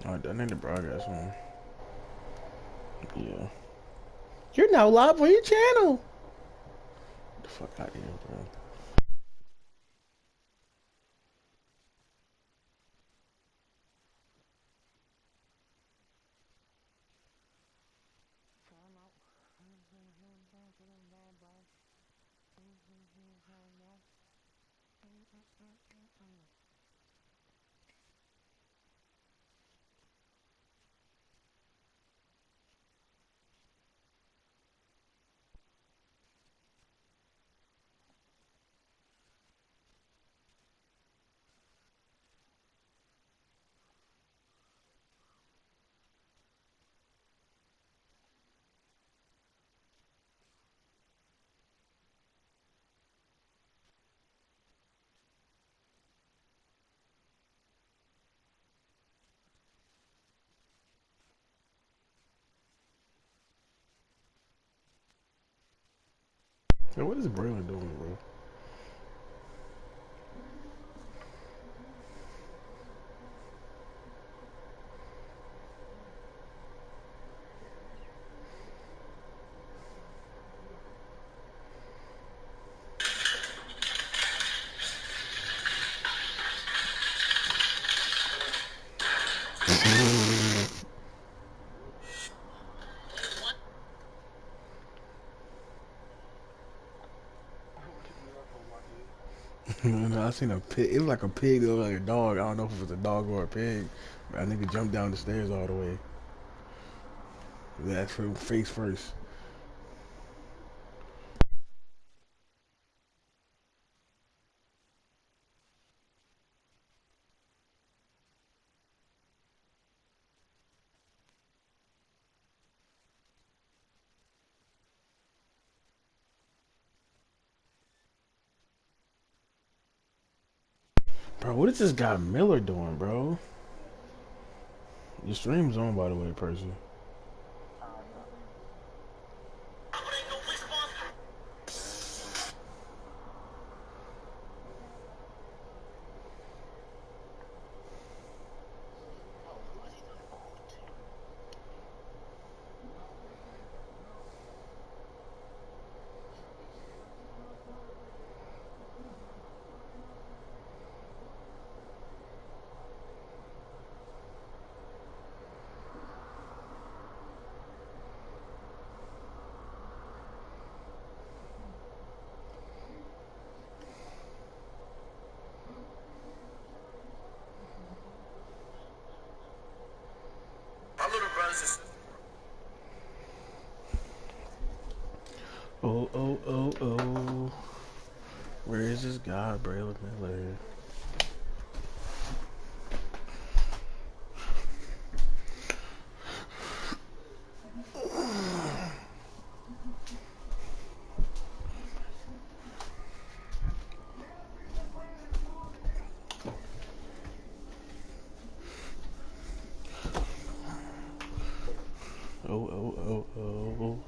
Oh, I need the broadcast one. Yeah. You're now live on your channel. Get the fuck out of here, bro. Yo, what is Braylon doing, bro? No, I seen a pig. It was like a pig. It was like a dog. I don't know if it was a dog or a pig. But I think it jumped down the stairs all the way. That's face first. Bro, what is this guy Miller doing, bro? Your stream's on, by the way, person. Oh, oh, oh, oh. Where is this guy, Braylon Miller? Oh, oh, oh, oh.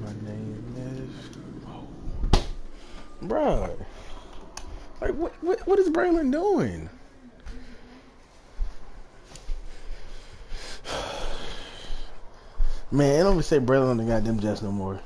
My name is... Bruh. Like, what is Braylon doing? Man, don't even say Braylon on the goddamn Jets no more.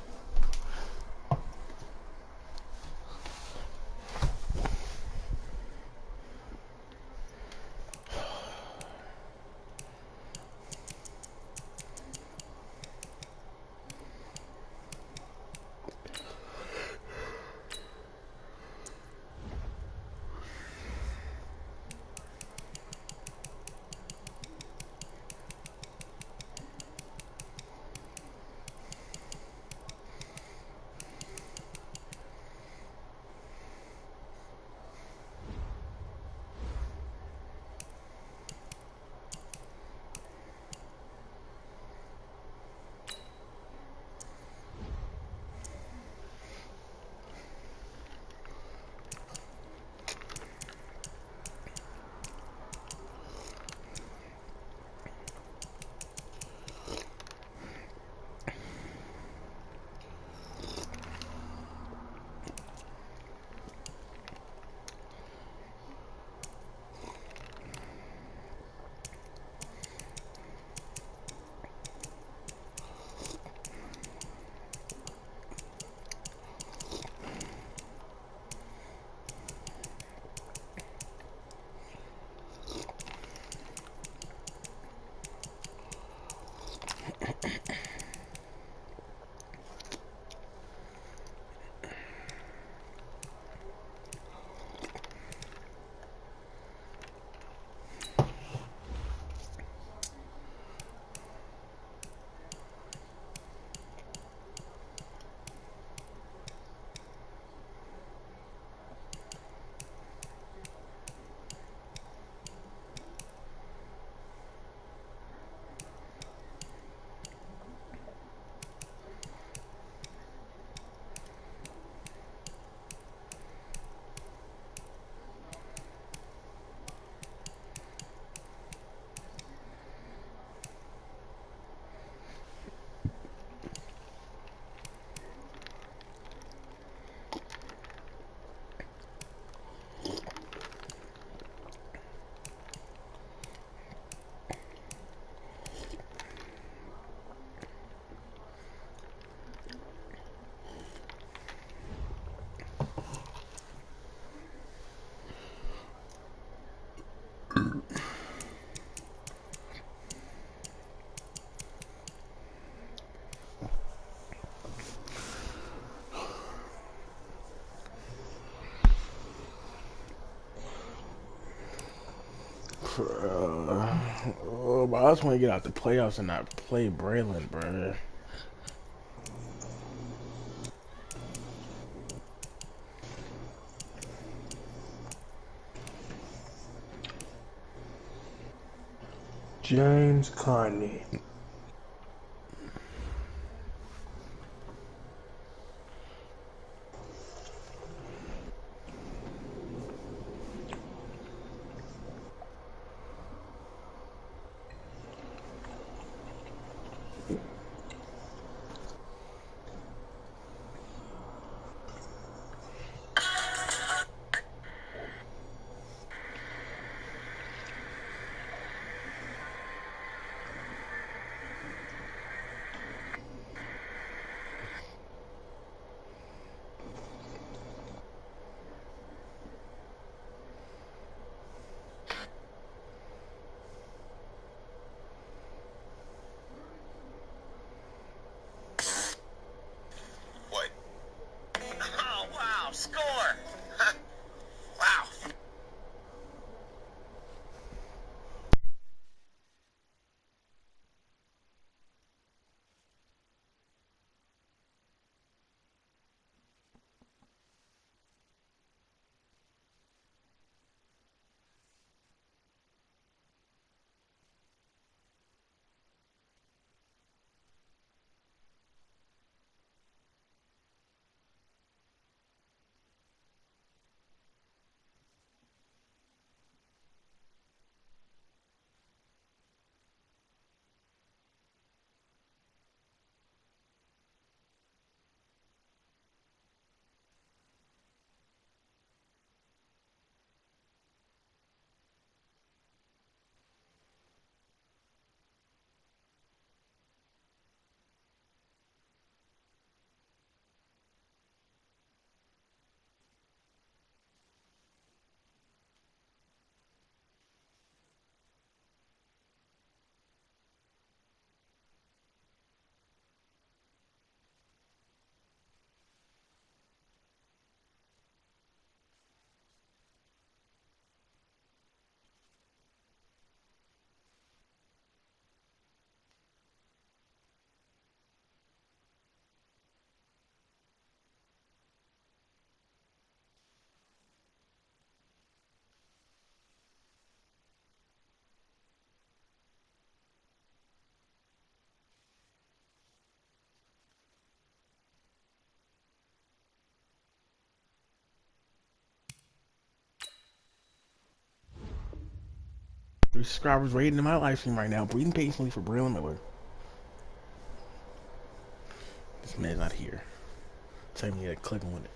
But I just want to get out the playoffs and not play Braylon, bro. James Conley. What? Oh, wow, score! Wow. Three subscribers waiting in my live stream right now, breathing patiently for Braylon Miller. This man's not here. Tell me to click on it.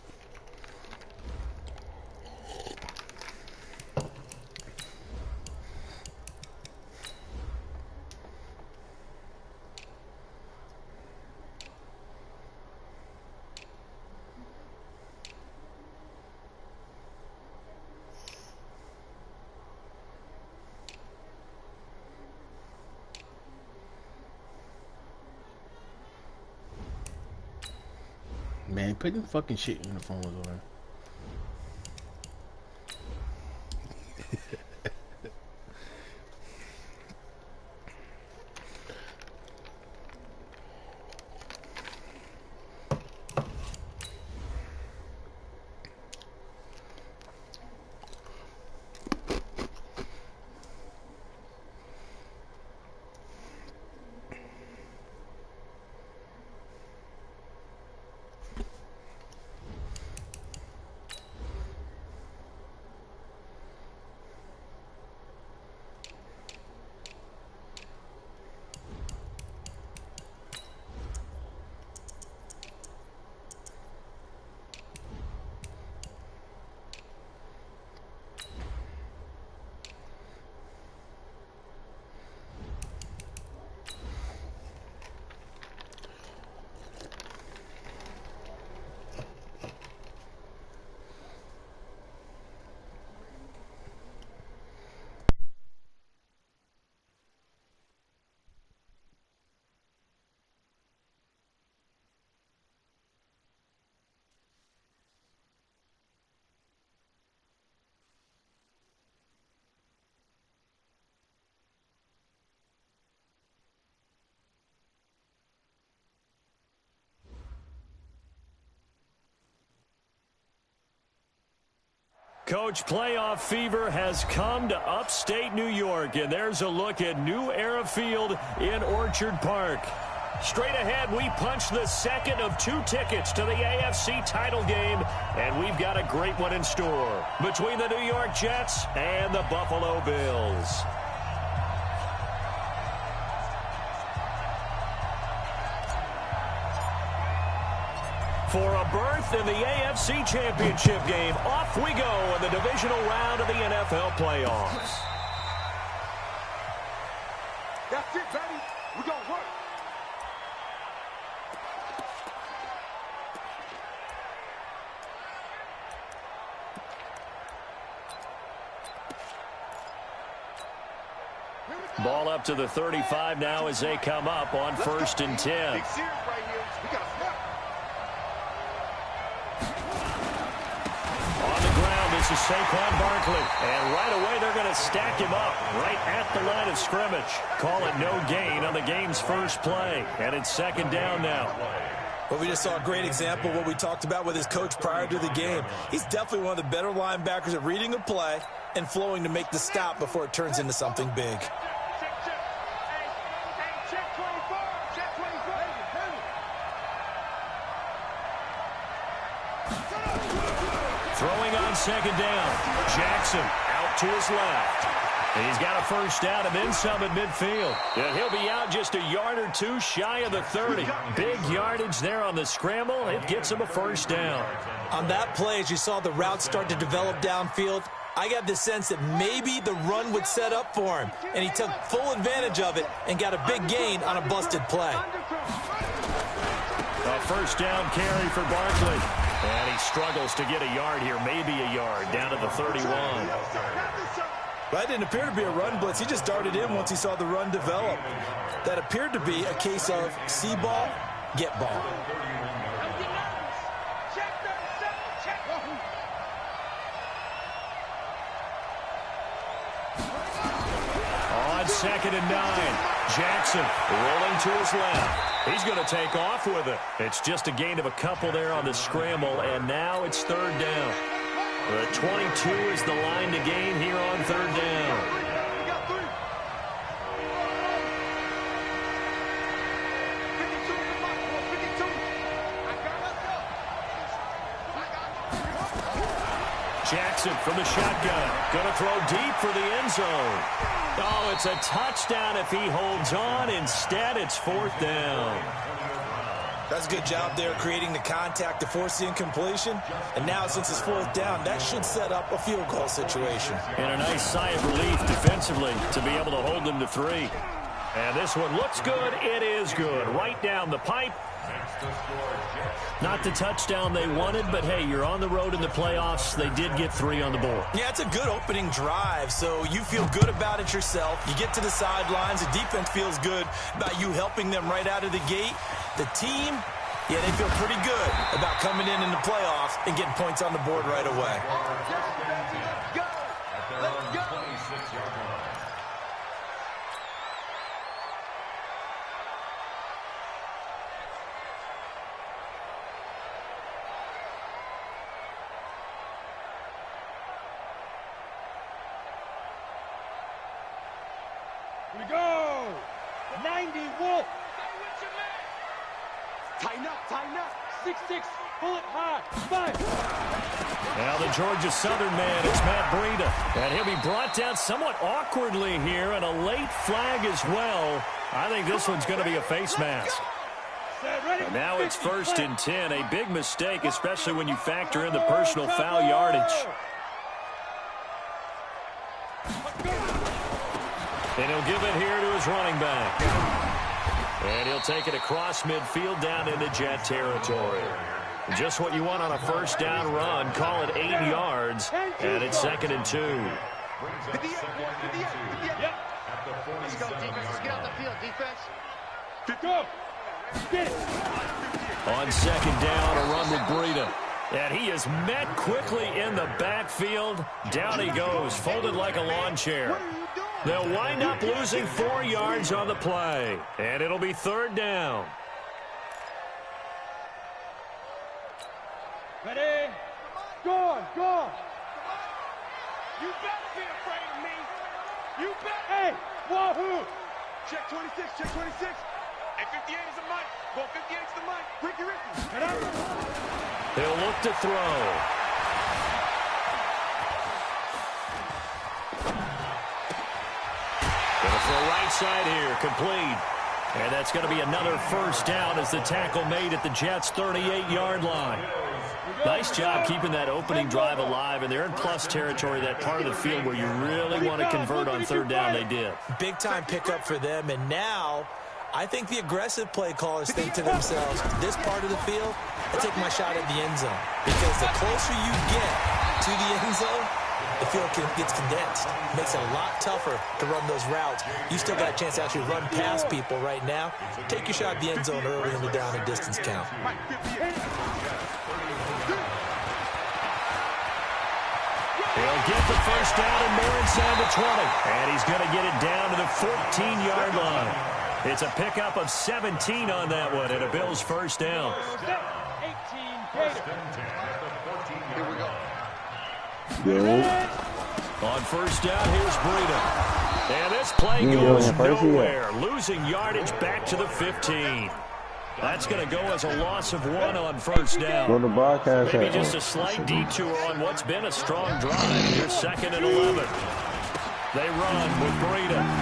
Man, putting fucking shit uniforms on. Coach, playoff fever has come to upstate New York, and there's a look at New Era Field in Orchard Park. Straight ahead, we punch the second of 2 tickets to the AFC title game, and we've got a great one in store between the New York Jets and the Buffalo Bills. For a berth in the AFC Championship game, off we go in the divisional round of the NFL playoffs. That's it, baby. We're going to work. Ball up to the 35 now as they come up on 1st and 10. Big series right here. We got to snap. On the ground, this is Saquon Barkley. And right away, they're going to stack him up right at the line of scrimmage. Call it no gain on the game's first play. And it's 2nd down now. Well, we just saw a great example of what we talked about with his coach prior to the game. He's definitely one of the better linebackers at reading a play and flowing to make the stop before it turns into something big. Throwing on 2nd down. Jackson out to his left. And he's got a 1st down and then some at midfield. And he'll be out just a yard or 2 shy of the 30. Big yardage there on the scramble. It gets him a 1st down. On that play, as you saw the route start to develop downfield, I got the sense that maybe the run would set up for him. And he took full advantage of it and got a big gain on a busted play. A 1st down carry for Barkley. And he struggles to get a yard here, maybe a yard, down to the 31. That didn't appear to be a run blitz. He just darted in once he saw the run develop. That appeared to be a case of see ball, get ball. On 2nd and 9, Jackson rolling to his left. He's going to take off with it. It's just a gain of a couple there on the scramble, and now it's 3rd down. The 22 is the line to gain here on 3rd down. Jackson from the shotgun. Going to throw deep for the end zone. Oh, it's a touchdown if he holds on. Instead, it's 4th down. That's a good job there creating the contact to force the incompletion. And now, since it's 4th down, that should set up a field goal situation. And a nice sigh of relief defensively to be able to hold them to 3. And this one looks good. It is good. Right down the pipe. Not the touchdown they wanted, but hey, you're on the road in the playoffs. They did get 3 on the board. Yeah, it's a good opening drive, so you feel good about it yourself. You get to the sidelines. The defense feels good about you helping them right out of the gate. The team, yeah, they feel pretty good about coming in the playoffs and getting points on the board right away. Let's go. Here we go. 90 Wolf. Tighten up, tighten up. 6'6", bullet high. 5. Now the Georgia Southern man is Matt Breida. And he'll be brought down somewhat awkwardly here, and a late flag as well. I think this one's going to be a face mask. And now it's 1st and 10. A big mistake, especially when you factor in the personal foul yardage. And he'll give it here to his running back. And he'll take it across midfield down into Jet territory. Just what you want on a 1st down run. Call it 8 yards. And it's 2nd and 2. Yep. Let's go, defense. Let's get out the field, defense. Go. Get it. On 2nd down, a run with Breida. And he is met quickly in the backfield. Down he goes, folded like a lawn chair. They'll wind up losing 4 yards on the play. And it'll be 3rd down. Ready? Go on, go on. You better be afraid of me. You better. Hey, wahoo! Check 26, check 26. And 58 is the mic. Well, 58 is the mic. Ricky. He'll look to throw. Going for a right side here, complete. And that's going to be another first down as the tackle made at the Jets' 38-yard line. Nice job keeping that opening drive alive, and they're in plus territory, that part of the field where you really want to convert on third down. They did. Big-time pickup for them, and now I think the aggressive play callers think to themselves, this part of the field, I take my shot at the end zone. Because the closer you get to the end zone, the field gets condensed. It makes it a lot tougher to run those routes. You still got a chance to actually run past people right now. Take your shot at the end zone early in the down and distance count. He'll get the first down and more inside the 20. And he's going to get it down to the 14-yard line. It's a pickup of 17 on that one and a Bills first down. 18 Here we go. On first down, here's Breida. And this play goes nowhere. Losing yardage back to the 15. That's going to go as a loss of 1 on first down. Maybe just a slight detour on what's been a strong drive. Here's 2nd and 11. They run with Breida. And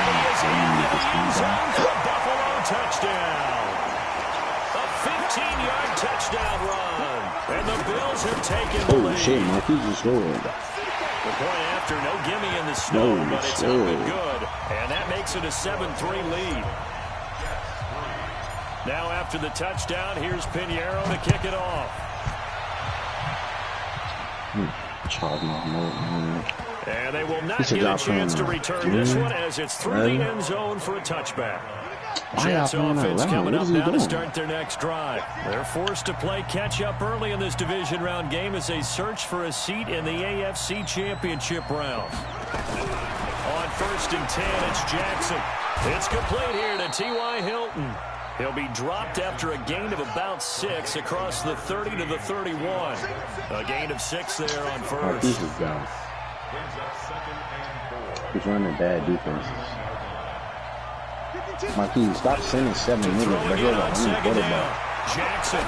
he is into the end zone for a Buffalo touchdown. A 15-yard touchdown run. And the Bills have taken the lead. Oh, shit, Marquis just scored. The point after, no gimme in the snow, but it's up and good. And that makes it a 7-3 lead. Now after the touchdown, here's Pinheiro to kick it off. And they will not get a chance to return this one as it's through the end zone for a touchback. Jets offense coming up now to start their next drive. They're forced to play catch-up early in this division round game as they search for a seat in the AFC Championship round. On 1st and 10, it's Jackson. It's complete here to T.Y. Hilton. He'll be dropped after a gain of about 6 across the 30 to the 31. A gain of 6 there on first. He's running bad defenses. Marquis, stop sending 7 minutes, but here's a second down. Jackson.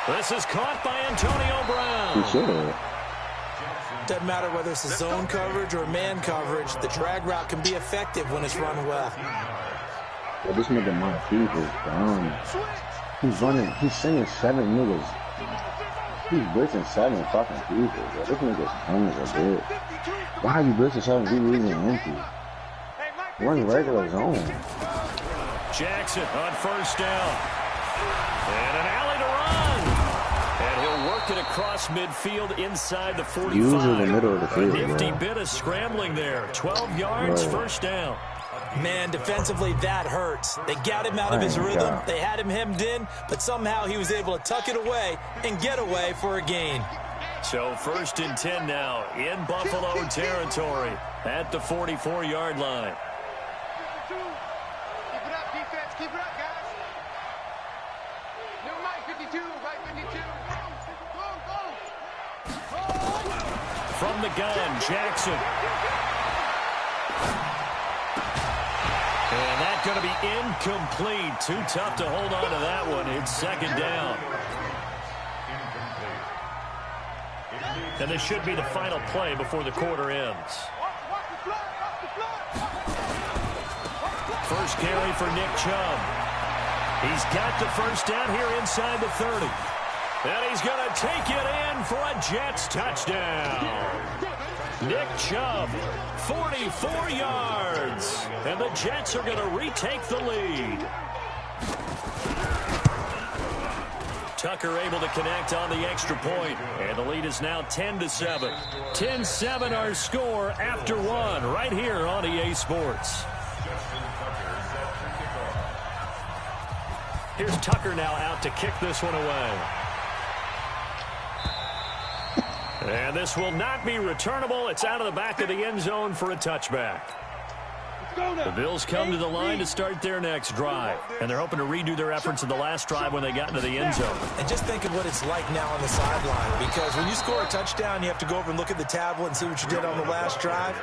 This is caught by Antonio Brown. He should have. Doesn't matter whether it's a zone coverage or man coverage, the drag route can be effective when it's run well. Well, this nigga Marquis is dumb. He's running, he's sending 7 niggas. He's blitzing 7 fucking people. Bro. This nigga's dumb as a bitch. Why are you blitzing 7 people even empty? Run regular zone. Jackson on first down. And an alley to run. And he'll work it across midfield inside the 45. Usually the middle of the field, a nifty bro. bit of scrambling there. 12 yards, Bro. first down. Man, defensively, that hurts. They got him out of his rhythm. They had him hemmed in, but somehow he was able to tuck it away and get away for a gain. So 1st and 10 now in Buffalo territory at the 44-yard line. Keep it up, defense. Keep it up, guys. New mic 52, right 52. Go. From the gun, Jackson. And that's going to be incomplete. Too tough to hold on to that one. It's 2nd down. And this should be the final play before the quarter ends. First carry for Nick Chubb. He's got the first down here inside the 30. And he's going to take it in for a Jets touchdown. Nick Chubb, 44 yards. And the Jets are going to retake the lead. Tucker able to connect on the extra point. And the lead is now 10-7. 10-7 our score after 1 right here on EA Sports. Here's Tucker now out to kick this one away. And this will not be returnable. It's out of the back of the end zone for a touchback. The Bills come to the line to start their next drive, and they're hoping to redo their efforts in the last drive when they got into the end zone. And just think of what it's like now on the sideline, because when you score a touchdown, you have to go over and look at the tablet and see what you did on the last drive.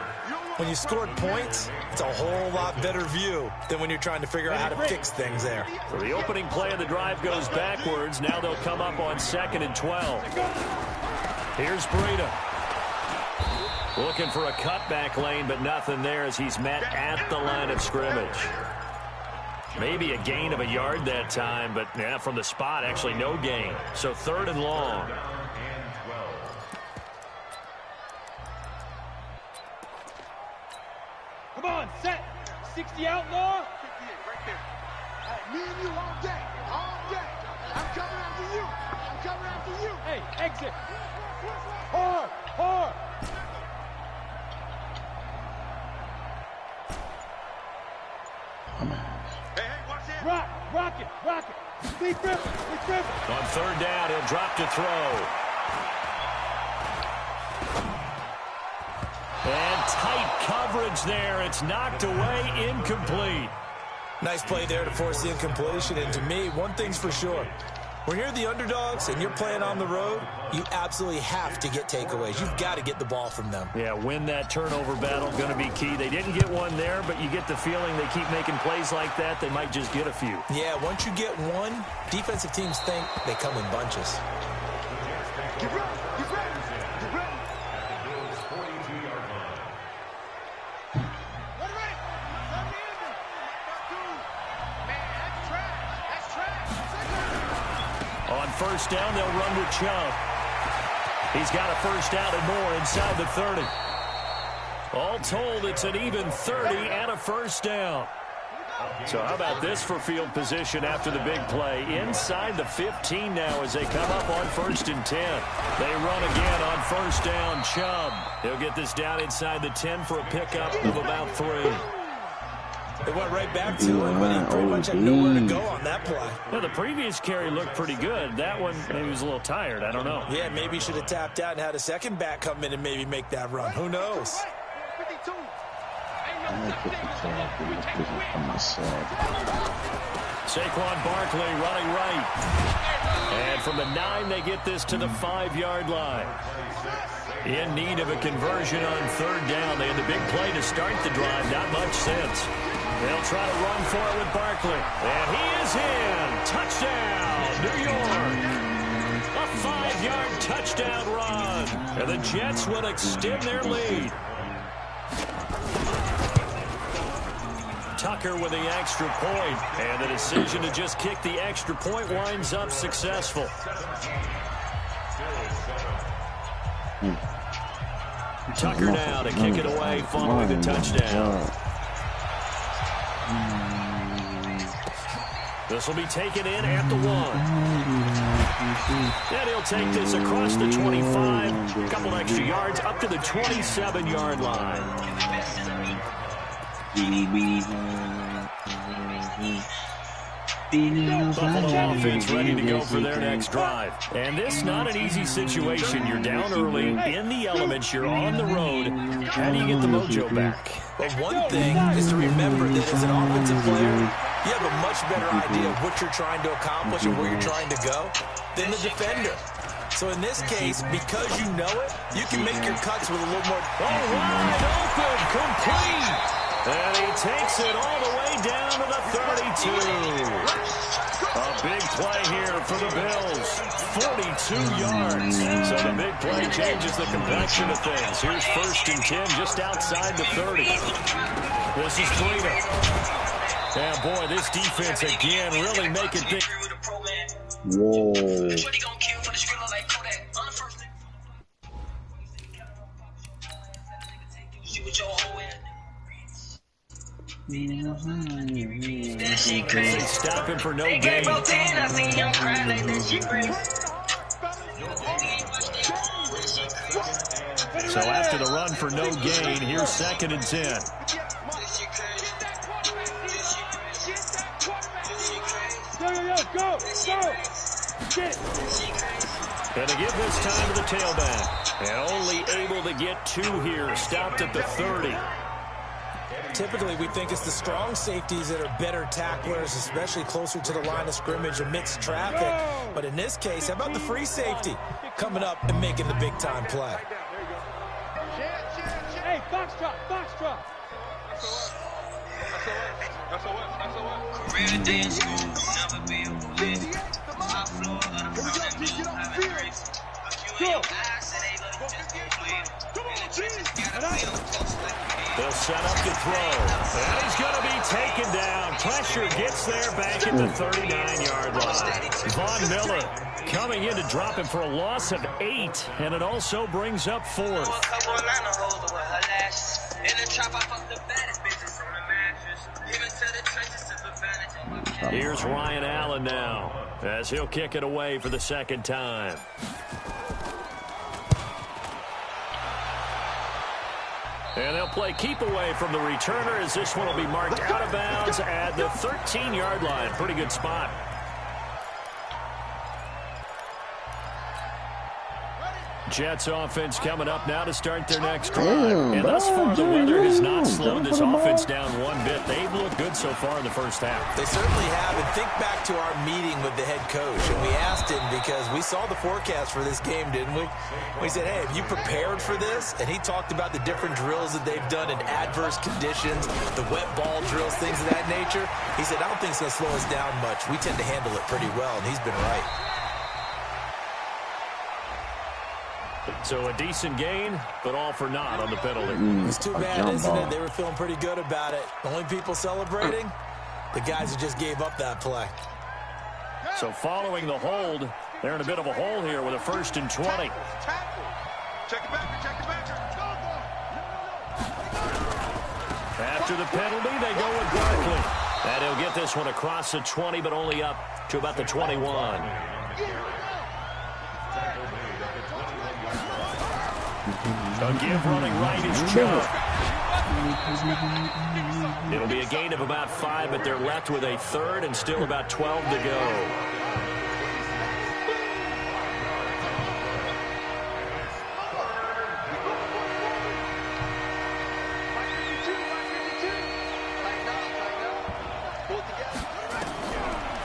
When you scored points, it's a whole lot better view than when you're trying to figure out how to fix things there. So the opening play of the drive goes backwards. Now they'll come up on 2nd and 12. Here's Breida. Looking for a cutback lane, but nothing there as he's met at the line of scrimmage. Maybe a gain of a yard that time, but yeah, from the spot, actually no gain. So 3rd and long. Come on, set. 60 outlaw. 58, right there. Me and you all day. All day. I'm coming after you. I'm coming after you. Hey, exit. Hard, hard. Hey, watch it. Rock it. Lee Griffin. On 3rd down, he'll drop to throw. And tight coverage there. It's knocked away, incomplete. Nice play there to force the incompletion. And to me, one thing's for sure. When you're the underdogs and you're playing on the road, you absolutely have to get takeaways. You've got to get the ball from them. Yeah, win that turnover battle, going to be key. They didn't get one there, but you get the feeling they keep making plays like that, they might just get a few. Yeah, once you get one, defensive teams think they come in bunches. Get ready. Get ready. Get ready. What ready? Man, that's trash. That's trash. On 1st down, they'll run with Chubb. He's got a 1st down and more inside the 30. All told, it's an even 30 and a 1st down. So how about this for field position after the big play? Inside the 15 now as they come up on 1st and 10. They run again on 1st down, Chubb. He'll get this down inside the 10 for a pickup of about 3. They went right back to him, but he pretty much had nowhere to go on that play. Well, the previous carry looked pretty good. That one, maybe he was a little tired. I don't know. Yeah, maybe he should have tapped out and had a second back come in and maybe make that run. Who knows? 52. Saquon Barkley running right. And from the 9, they get this to the 5-yard line. In need of a conversion on 3rd down. They had the big play to start the drive. Not much sense. They'll try to run for it with Barkley. And he is in. Touchdown, New York. A 5-yard touchdown run. And the Jets will extend their lead. Tucker with the extra point, and the decision to just kick the extra point winds up successful. Tucker now to kick it away following the touchdown. This will be taken in at the 1. And he'll take this across the 25, a couple extra yards up to the 27-yard line. Buffalo offense ready to go for their next drive. And this not an easy situation. You're down early, in the elements, you're on the road. How do you get the mojo back? Well, one thing is to remember that as an offensive player, you have a much better idea of what you're trying to accomplish and where you're trying to go than the defender. So in this case, because you know it, you can make your cuts with a little more... Oh, wide open, complete. And he takes it all the way down to the 32. A big play here for the Bills. 42 yards. So the big play changes the complexion of things. Here's 1st and 10 just outside the 30. This is Breida. Yeah, boy, this defense again really making things. Whoa. Stop him for no gain. So after the run for no gain, here's 2nd and 10. Go. And they give this time to the tailback. And only able to get 2 here. Stopped at the 30. Typically, we think it's the strong safeties that are better tacklers, especially closer to the line of scrimmage amidst traffic. But in this case, how about the free safety coming up and making the big-time play? Hey, box drop. Career day in school, never be a police. Top floor of the front and blue, having drinks. Look you in your eyes, and they look just complete. In the trenches, gotta feel close to the They'll set up the throw. And he's going to be taken down. Pressure gets there back at the 39-yard line. Von Miller coming in to drop him for a loss of 8, and it also brings up 4th. Here's Ryan Allen now, as he'll kick it away for the second time. And they'll play keep away from the returner, as this one will be marked out of bounds at the 13-yard line. Pretty good spot. Jets offense coming up now to start their next drive. And thus far, the weather has not slowed this offense down one bit. They've looked good so far in the first half. They certainly have. And think back to our meeting with the head coach. And we asked him, because we saw the forecast for this game, didn't we? We said, hey, have you prepared for this? And he talked about the different drills that they've done in adverse conditions, the wet ball drills, things of that nature. He said, I don't think it's going to slow us down much. We tend to handle it pretty well, and he's been right. So a decent gain, but all for naught on the penalty. It's too bad, isn't it? They were feeling pretty good about it. The only people celebrating, the guys who just gave up that play. So following the hold, they're in a bit of a hole here with a 1st and 20. Check it back. After the penalty, they go with Barkley. And he'll get this one across the 20, but only up to about the 21. A give running right is Chubb. It'll be a gain of about 5, but they're left with a 3rd and still about 12 to go.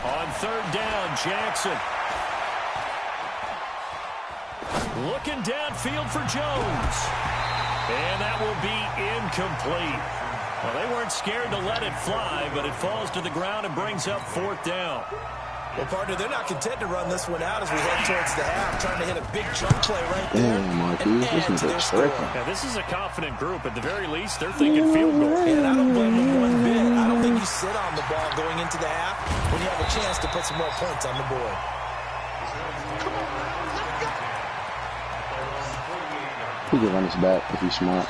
On 3rd down, Jackson. Looking downfield for Jones. And that will be incomplete. Well, they weren't scared to let it fly, but it falls to the ground and brings up 4th down. Well, partner, they're not content to run this one out as we head towards the half, trying to hit a big chunk play right there and add to their score. Now, this is a confident group. At the very least, they're thinking field goal. And I don't blame them one bit. I don't think you sit on the ball going into the half when you have a chance to put some more points on the board. He can run his back if he's smart.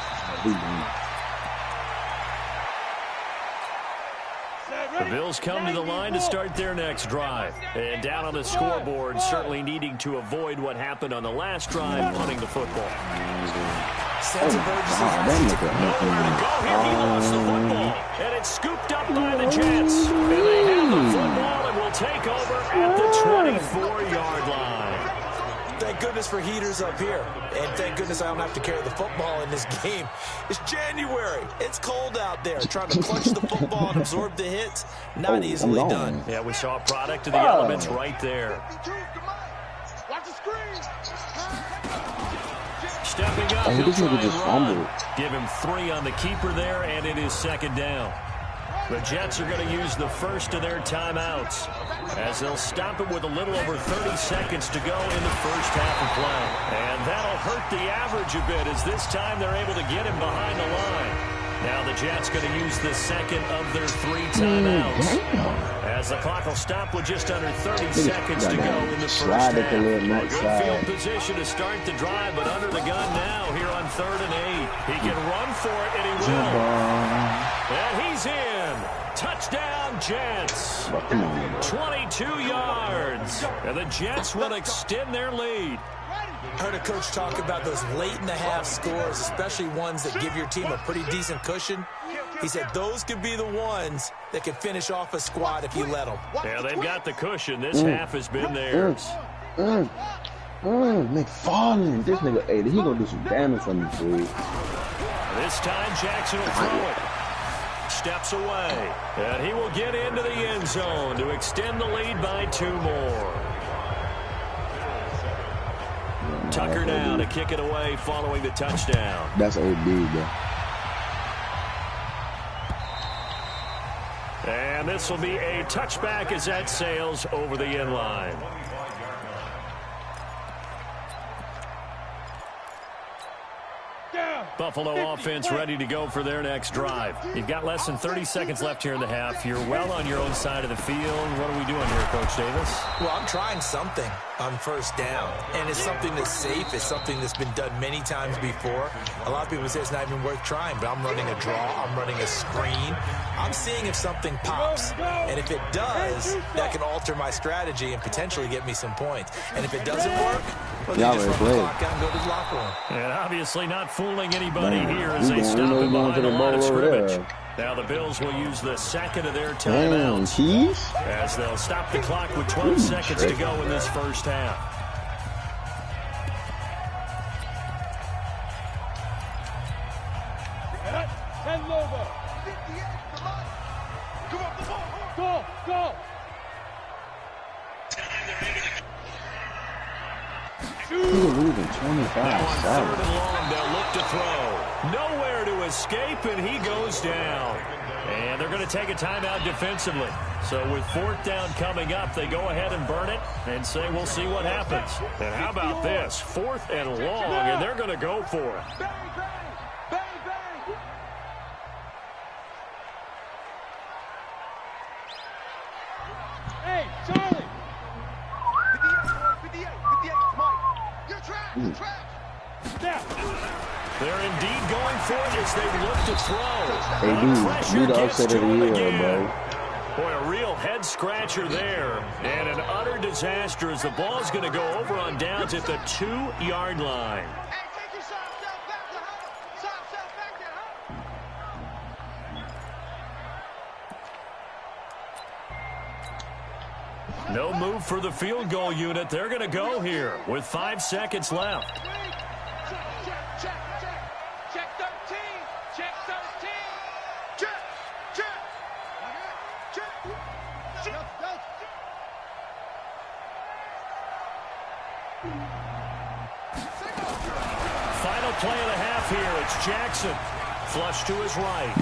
The Bills come to the line to start their next drive. And down on the scoreboard, certainly needing to avoid what happened on the last drive, punting the football. Sense of urgency. Nowhere to go here. He lost the football. And it's scooped up by the Jets. And they have the football and will take over at the 24-yard line. Thank goodness for heaters up here. And thank goodness I don't have to carry the football in this game. It's January. It's cold out there. Trying to clutch the football and absorb the hits, not easily done. Yeah, we saw a product of the elements right there. Watch the screen. Stepping up, he'll try and run. Give him 3 on the keeper there, and it is 2nd down. The Jets are going to use the first of their timeouts, as they'll stop it with a little over 30 seconds to go in the first half of play. And that'll hurt the average a bit, as this time they're able to get him behind the line. Now the Jets going to use the second of their 3 timeouts, as the clock will stop with just under 30 seconds to go in the first half. A good field position to start the drive, but under the gun now here on 3rd and 8. He can run for it, and he will. And he's in. Touchdown, Jets. 22 yards. And the Jets will extend their lead. I heard a coach talk about those late-in-the-half scores, especially ones that give your team a pretty decent cushion. He said those could be the ones that can finish off a squad if you let them. Yeah, they've got the cushion. This half has been theirs. McFarland. This nigga, he gonna do some damage for me, dude. This time, Jackson will throw it. steps away. And he will get into the end zone to extend the lead by 2 more. Tucker now to kick it away following the touchdown. That's OD, bro. And this will be a touchback as that sails over the end line. Buffalo offense ready to go for their next drive. You've got less than 30 seconds left here in the half. You're well on your own side of the field. What are we doing here, Coach Davis? Well, I'm trying something on first down, and it's something that's safe. It's something that's been done many times before. A lot of people say it's not even worth trying, but I'm running a draw. I'm running a screen. I'm seeing if something pops, and if it does, that can alter my strategy and potentially get me some points. And if it doesn't work, well, then you just run the clock out and go to the locker room. And obviously not fooling anybody here as they stop him behind the line of scrimmage. Now the Bills will use the second of their timeouts as they'll stop the clock with 12 seconds to go in this first half. Head over. 58, come up the ball. Go. Losing 25. Now on 3rd and long, they'll look to throw. Nowhere to escape, and he goes down. And they're going to take a timeout defensively. So with 4th down coming up, they go ahead and burn it and say, we'll see what happens. And how about this? 4th and long, and they're going to go for it. Bang, bang, bang, bang. Hey, Charlie. 58, Mike. You're trapped. They're indeed going for it as they look to throw. Hey, dude, the upset of the year, bro. Boy, a real head-scratcher there. And an utter disaster as the ball's going to go over on downs at the 2-yard line. Hey, take your shot back to huddle. Shot back there, huh? No move for the field goal unit. They're going to go here with 5 seconds left. Check 13. Check 13. Final play of the half here. It's Jackson. Flush to his right.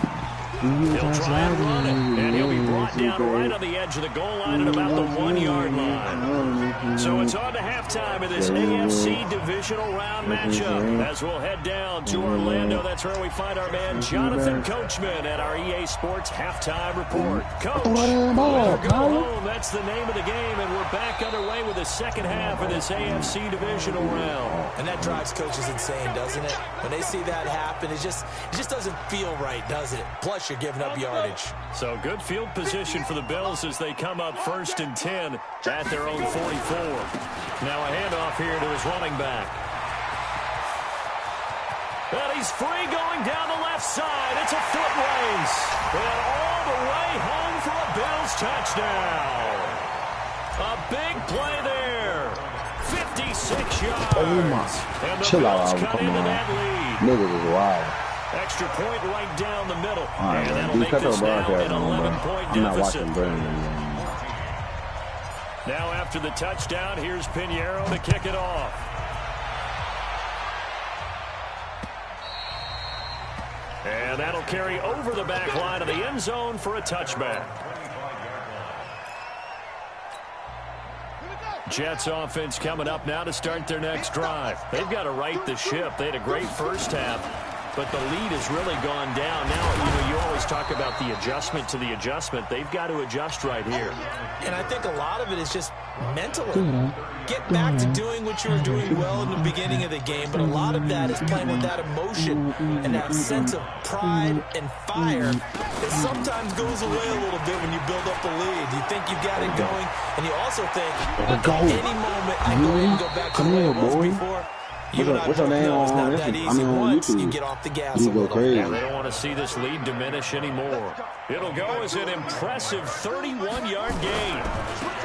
He'll try and run it, and he'll be brought down right on the edge of the goal line at about the 1-yard line. So it's on to halftime of this AFC divisional round matchup as we'll head down to Orlando. That's where we find our man Jonathan Coachman at our EA Sports halftime report. Coach, go home. That's the name of the game, and we're back underway with the second half of this AFC divisional round. And that drives coaches insane, doesn't it? When they see that happen, it just doesn't feel right, does it? Plus, you're giving up yardage. So good field position for the Bills as they come up 1st and 10 at their own 44. Now a handoff here to his running back. And he's free going down the left side. It's a foot race. And all the way home for a Bills touchdown. A big play there. 56 yards. Oh my. And the Chill Bills out, cut come into on. that lead. Niggas is wild. Extra point right down the middle. All right, and that'll dude, make cut the this now broadcast an on, bro. 11-point I'm not deficit. watching Brandon. Now after the touchdown, here's Pinheiro to kick it off. And that'll carry over the back line of the end zone for a touchback. Jets offense coming up now to start their next drive. They've got to right the ship. They had a great first half, but the lead has really gone down. Now, you always talk about the adjustment to the adjustment. They've got to adjust right here. And I think a lot of it is just mentally. Get back to doing what you were doing well in the beginning of the game, but a lot of that is playing with that emotion and that sense of pride and fire that sometimes goes away a little bit when you build up a lead. You think you've got it going, and you also think, at any moment, I go back to the way it was before. What's your name on this? I mean, on YouTube. You get off the gas a little. Yeah, they don't want to see this lead diminish anymore. It'll go as an impressive 31-yard gain.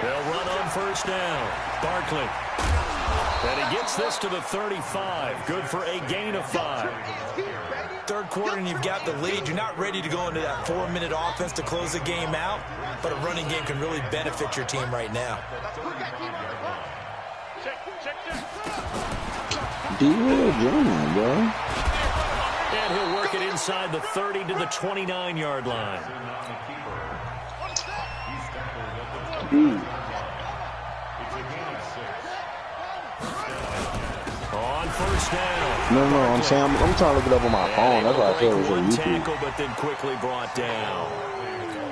They'll run on first down. Barkley. And he gets this to the 35. Good for a gain of 5. Third quarter and you've got the lead. You're not ready to go into that 4-minute offense to close the game out, but a running game can really benefit your team right now. D-Will Jr., bro. And he'll work it inside the 30 to the 29-yard line. On first down. No, I'm saying I'm trying to look it up on my phone. That's why I said it was on YouTube. Tackle, but then quickly brought down.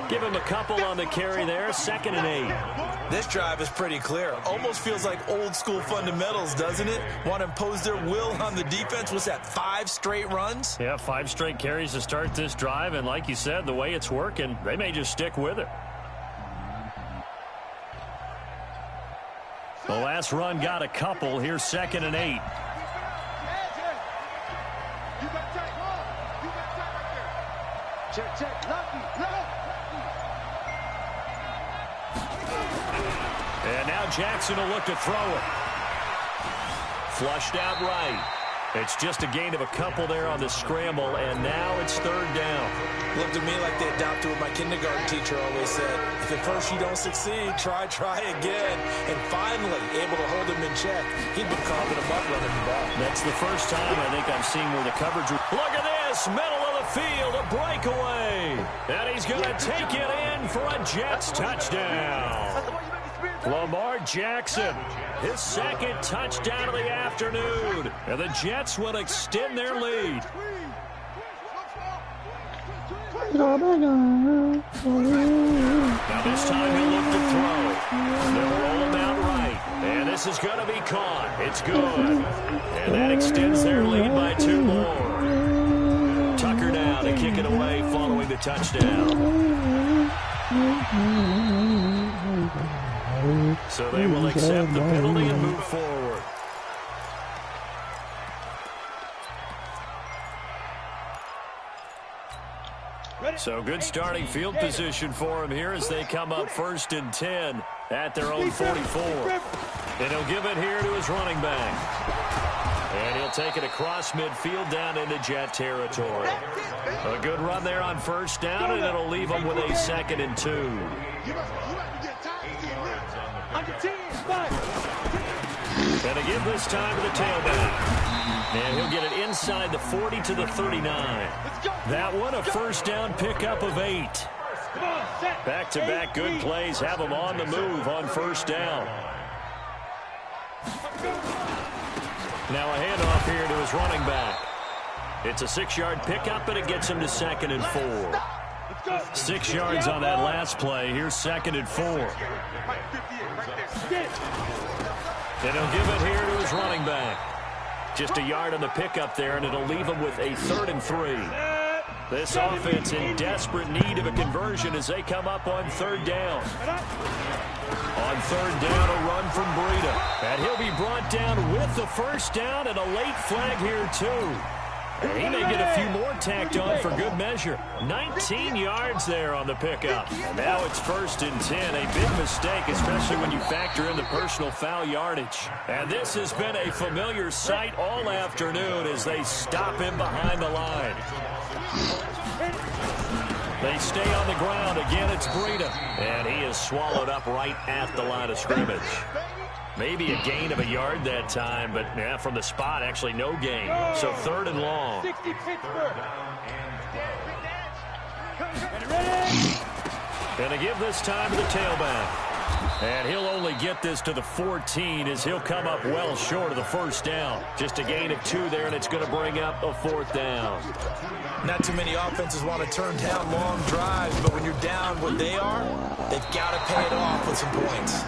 Give him a couple on the carry there. 2nd and 8. This drive is pretty clear. Almost feels like old school fundamentals, doesn't it? Want to impose their will on the defense. Was that 5 straight runs? Yeah, 5 straight carries to start this drive. And like you said, the way it's working, they may just stick with it. The last run got a couple. Here's 2nd and 8. And now Jackson will look to throw it. Flushed out right. It's just a gain of a couple there on the scramble, and now it's 3rd down. Looked to me like they adopted what my kindergarten teacher always said. If at first you don't succeed, try again. And finally, able to hold him in check. He'd been carving him up running the ball. That's the first time I think I've seen where the coverage... Look at this! Middle of the field, a breakaway. And he's going to take it in for a Jets touchdown. Lamar Jackson, his 2nd touchdown of the afternoon. And the Jets will extend their lead. Now this time he'll look to throw. They'll roll him out right. And this is going to be caught. It's good. And that extends their lead by 2 more. Tucker now to kick it away following the touchdown. So they will accept the penalty and move forward. So good starting field position for him here as they come up 1st and 10 at their own 44. And he'll give it here to his running back. And he'll take it across midfield down into Jet territory. A good run there on 1st down, and it'll leave him with a 2nd and 2. And to give this time to the tailback. And he'll get it inside the 40 to the 39. That one, a 1st down pickup of 8. Back-to-back good plays have him on the move on 1st down. Now a handoff here to his running back. It's a 6-yard pickup, and it gets him to 2nd and 4. 6 yards on that last play. Here's 2nd and 4. And he'll give it here to his running back. Just a yard on the pickup there, and it'll leave him with a 3rd and 3. This offense in desperate need of a conversion as they come up on 3rd down. On 3rd down, a run from Breida. And he'll be brought down with the 1st down, and a late flag here, too. And he may get a few more tacked on for good measure. 19 yards there on the pickup. Now it's 1st and 10. A big mistake, especially when you factor in the personal foul yardage. And this has been a familiar sight all afternoon as they stop him behind the line. They stay on the ground. Again, it's Breida. And he is swallowed up right at the line of scrimmage. Maybe a gain of a yard that time, but yeah, from the spot, actually no gain. So 3rd and long. And to give this time to the tailback. And he'll only get this to the 14 as he'll come up well short of the 1st down. Just a gain of 2 there, and it's going to bring up a 4th down. Not too many offenses want to turn down long drives, but when you're down what they are, they've got to pay it off with some points.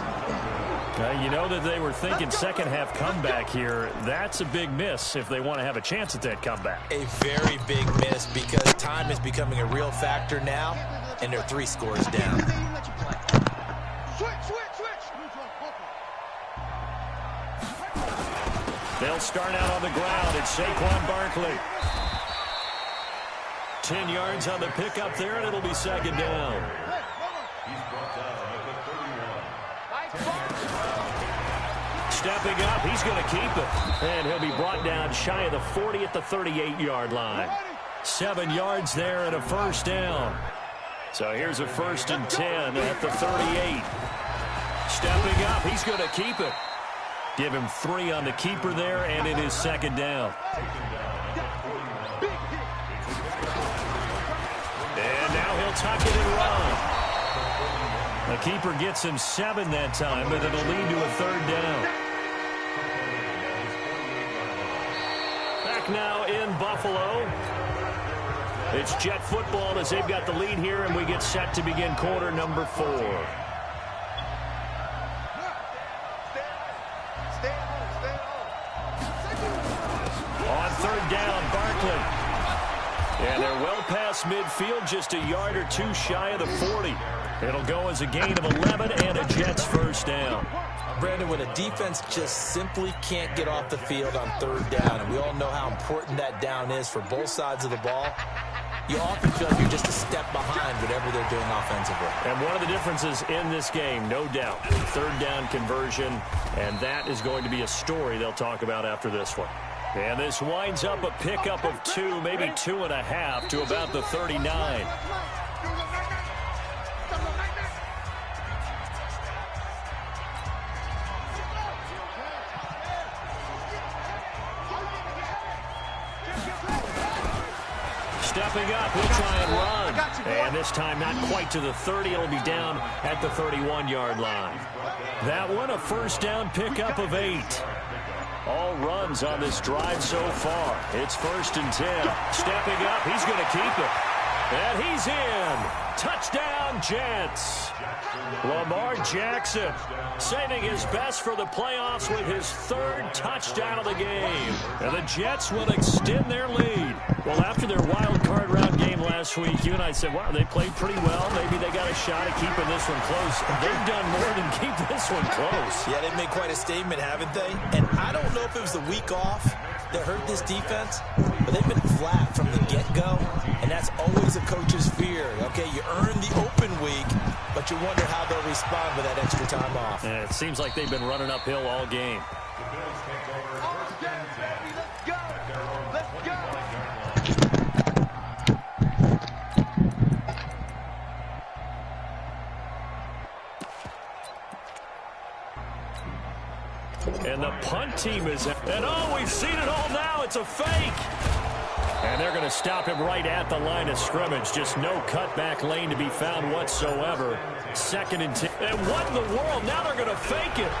You know that they were thinking 2nd half comeback here. That's a big miss if they want to have a chance at that comeback. A very big miss because time is becoming a real factor now, and they're 3 scores down. They'll start out on the ground. It's Saquon Barkley. 10 yards on the pickup there, and it'll be 2nd down. Stepping up, he's going to keep it. And he'll be brought down shy of the 40 at the 38-yard line. 7 yards there and a first down. So here's a 1st and 10 at the 38. Stepping up, he's going to keep it. Give him 3 on the keeper there, and it is 2nd down. And now he'll tuck it and run. The keeper gets him 7 that time, but it'll lead to a 3rd down. Back now in Buffalo. It's Jet football as they've got the lead here, and we get set to begin quarter number 4. On 3rd down, Barkley. And they're well past midfield, just a yard or 2 shy of the 40. It'll go as a gain of 11 and a Jets first down. Brandon, when a defense just simply can't get off the field on 3rd down, and we all know how important that down is for both sides of the ball, you often feel like you're just a step behind whatever they're doing offensively. And one of the differences in this game, no doubt, 3rd down conversion, and that is going to be a story they'll talk about after this one. And this winds up a pickup of 2, maybe 2.5 to about the 39. Stepping up, he'll try and run. And this time not quite to the 30. It'll be down at the 31-yard line. That one a first down pickup of 8. All runs on this drive so far. It's 1st and 10. Stepping up, he's going to keep it. And he's in. Touchdown, Jets. Lamar Jackson saving his best for the playoffs with his 3rd touchdown of the game. And the Jets will extend their lead. Well, after their wild card round game last week, you and I said, wow, they played pretty well. Maybe they got a shot at keeping this one close. They've done more than keep this one close. Yeah, they've made quite a statement, haven't they? And I don't know if it was the week off that hurt this defense, but they've been flat from the get-go, and that's always a coach's fear. Okay, you earn the open week, but you wonder how they'll respond with that extra time off. And it seems like they've been running uphill all game. And the punt team is out. And oh, we've seen it all now. It's a fake. And they're going to stop him right at the line of scrimmage. Just no cutback lane to be found whatsoever. 2nd and 10. And what in the world? Now they're going to fake it.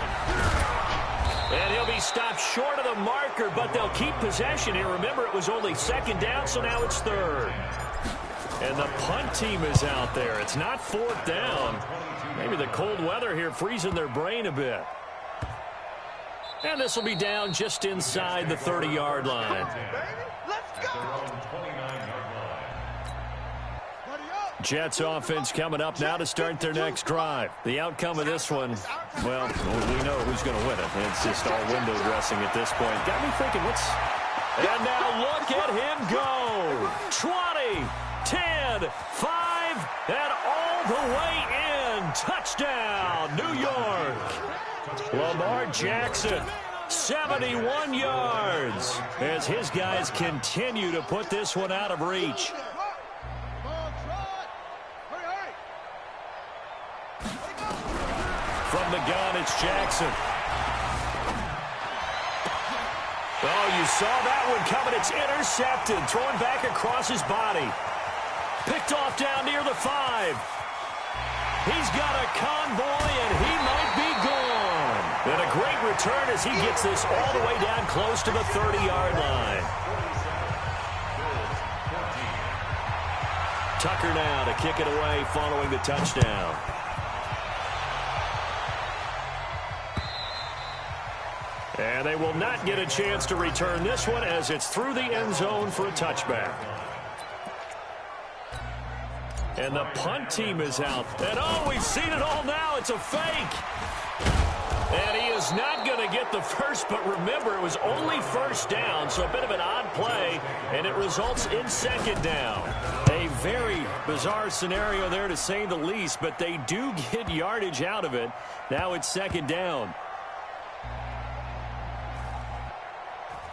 And he'll be stopped short of the marker, but they'll keep possession here. Remember, it was only 2nd down, so now it's 3rd. And the punt team is out there. It's not 4th down. Maybe the cold weather here freezing their brain a bit. And this will be down just inside the 30-yard line. Jets offense coming up now to start their next drive. The outcome of this one, well, we know who's going to win it. It's just all window dressing at this point. Got me thinking, and now look at him go. 20, 10, 5, and all the way in. Touchdown, New York. Lamar Jackson, 71 yards, as his guys continue to put this one out of reach. From the gun, it's Jackson. Oh, you saw that one coming. It's intercepted, thrown back across his body. Picked off down near the 5. He's got a convoy, and he might be gone. And a great return as he gets this all the way down close to the 30-yard line. Tucker now to kick it away following the touchdown. And they will not get a chance to return this one as it's through the end zone for a touchback. And the punt team is out. And oh, we've seen it all now. It's a fake. And he is not going to get the first, but remember, it was only 1st down, so a bit of an odd play, and it results in 2nd down. A very bizarre scenario there, to say the least, but they do get yardage out of it. Now it's 2nd down.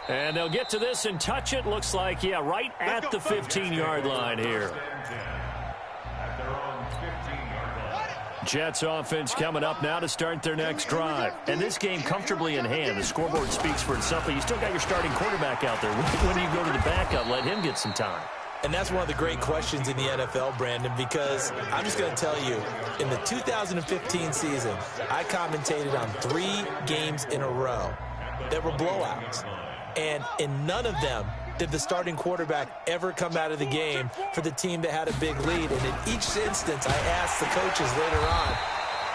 And they'll get to this and touch it. Looks like, yeah, right at the 15-yard line here. Jets offense coming up now to start their next drive. And this game comfortably in hand. The scoreboard speaks for itself, but you still got your starting quarterback out there. When do you go to the backup? Let him get some time. And that's one of the great questions in the NFL, Brandon, because I'm just going to tell you, in the 2015 season, I commentated on 3 games in a row that were blowouts. And in none of them did the starting quarterback ever come out of the game for the team that had a big lead. And in each instance, I asked the coaches later on,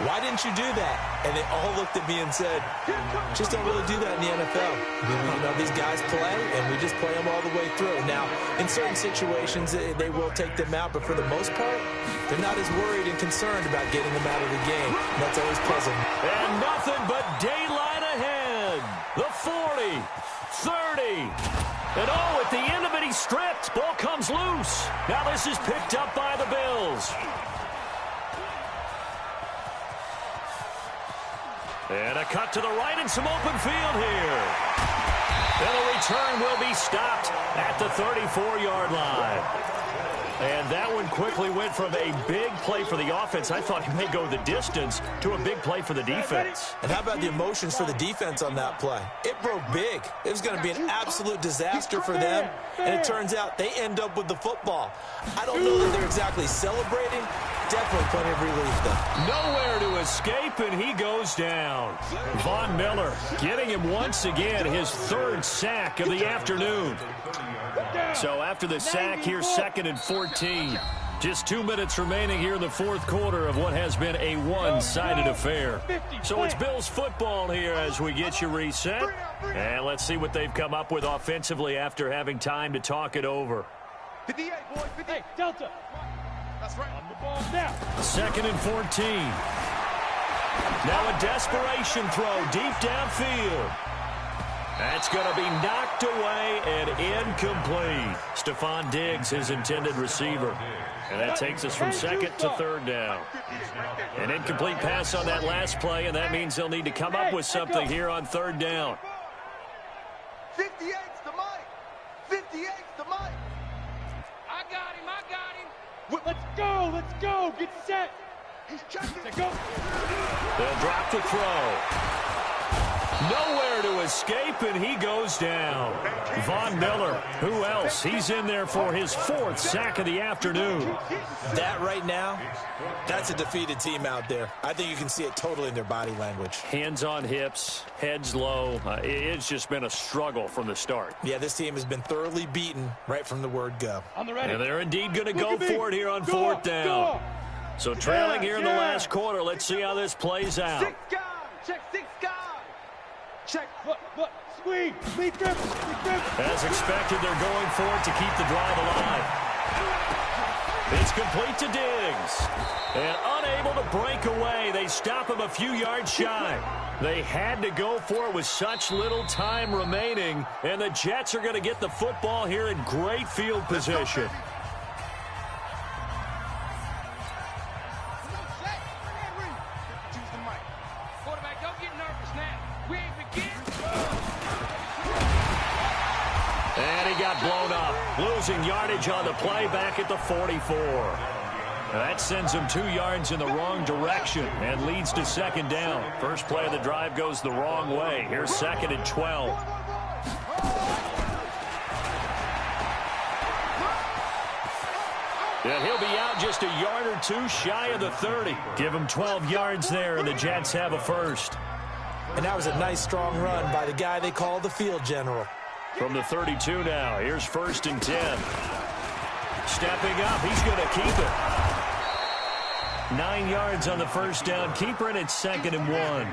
why didn't you do that? And they all looked at me and said, just don't really do that in the NFL. You know, these guys play, and we just play them all the way through. Now, in certain situations, they will take them out, but for the most part, they're not as worried and concerned about getting them out of the game. And that's always pleasant. And nothing but daylight ahead. The 40, 30. And oh, at the end of it, he's stripped. Ball comes loose. Now this is picked up by the Bills. And a cut to the right and some open field here. And the return will be stopped at the 34-yard line. And that one quickly went from a big play for the offense, I thought he may go the distance, to a big play for the defense. And how about the emotions for the defense on that play? It broke big. It was going to be an absolute disaster for them, and it turns out they end up with the football. I don't know that they're exactly celebrating. Definitely plenty of relief, though. Nowhere to escape, and he goes down. Von Miller getting him once again, his 3rd sack of the afternoon. So after the sack, here's 2nd and 14. Just 2 minutes remaining here in the 4th quarter of what has been a one-sided affair. So it's Bills football here as we get you reset. And let's see what they've come up with offensively after having time to talk it over. 58, boys. 58. Hey, Delta. That's right. On the ball now. 2nd and 14. Now a desperation throw deep downfield. That's going to be knocked away and incomplete. Stephon Diggs, his intended receiver. And that takes us from 2nd to 3rd down. An incomplete pass on that last play, and that means they'll need to come up with something here on 3rd down. 58's the mic. 58's the mic. I got him. Let's go. Get set. He's checking. Go. They'll drop the throw. Nowhere to escape, and he goes down. Von Miller, who else? He's in there for his 4th sack of the afternoon. That right now, that's a defeated team out there. I think you can see it totally in their body language. Hands on hips, heads low. It's just been a struggle from the start. Yeah, this team has been thoroughly beaten right from the word go. And they're indeed going to go for it here on 4th down. So trailing here in the last quarter. Let's see how this plays out. 6 guys. Check 6 guys. Check, what, squeeze, lead grip. As expected, they're going for it to keep the drive alive. It's complete to Diggs. And unable to break away, they stop him a few yards shy. They had to go for it with such little time remaining, and the Jets are going to get the football here in great field position. Blown up, losing yardage on the play back at the 44. That sends him 2 yards in the wrong direction and leads to 2nd down. First play of the drive goes the wrong way. Here's 2nd and 12. And he'll be out just a yard or 2 shy of the 30. Give him 12 yards there, and the Jets have a first. And that was a nice, strong run by the guy they call the field general. From the 32 now, here's 1st and 10. Stepping up, he's going to keep it. 9 yards on the first down. Keeper, and it's 2nd and 1.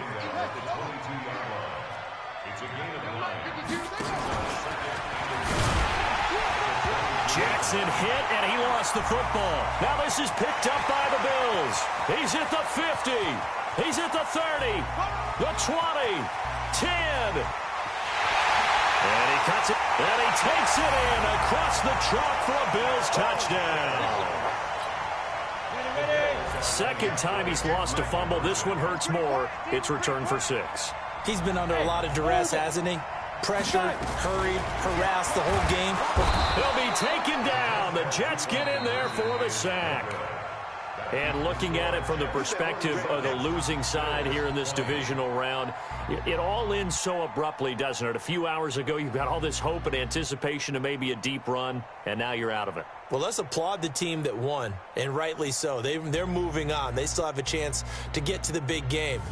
Jackson hit, and he lost the football. Now this is picked up by the Bills. He's at the 50. He's at the 30. The 20. 10. And he cuts it, and he takes it in across the chalk for a Bills touchdown. Second time he's lost a fumble. This one hurts more. It's returned for 6. He's been under a lot of duress, hasn't he? pressured, hurried, harassed the whole game. He'll be taken down. The Jets get in there for the sack. And looking at it from the perspective of the losing side here in this divisional round, it all ends so abruptly, doesn't it? A few hours ago, you've got all this hope and anticipation of maybe a deep run, and now you're out of it. Well, let's applaud the team that won, and rightly so. They're moving on. They still have a chance to get to the big game.